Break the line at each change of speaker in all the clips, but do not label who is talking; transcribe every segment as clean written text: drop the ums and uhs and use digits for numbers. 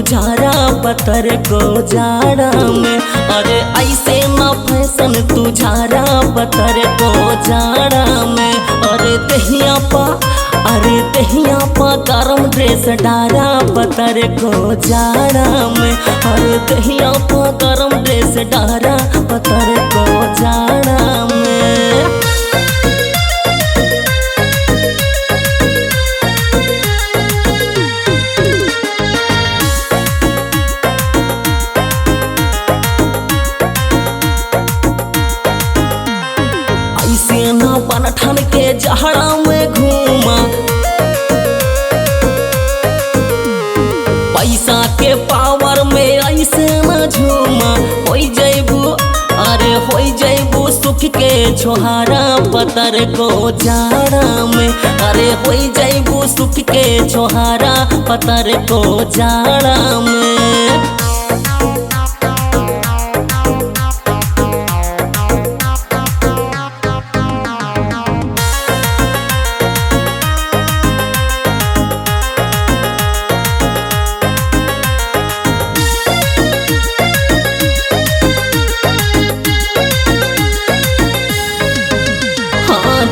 झारा पतर को जाड़ा में। अरे ऐसे ना फैशन तू झारा पतर को जाड़ा में। अरे दहिया पा गरम ड्रेस डारा पतर को जाड़ा में। अरे दहिया पा गरम ड्रेस डारा पतर को जाड़ा में। ऐसे ना बनठन के जहड़ा में घूमा, पैसा के पावर में ऐसे न झूमा। होई जैबू सुख के छोहारा पतर को जाड़ा में। अरे होई जैबू सुख के छोहारा पतर को जाड़ा में।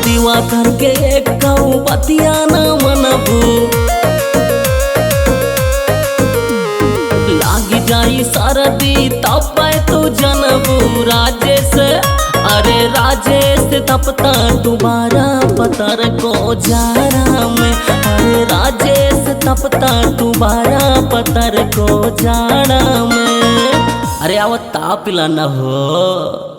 दीवा करके एक बतिया न मनबू, लागी जाई सरदी तब तू जनबू। राजेश तपता दोबारा पतर को जाड़ा में। अरे राजेश तपता दोबारा पतर को जाड़ा में। अरे आवत ताप पिला न हो।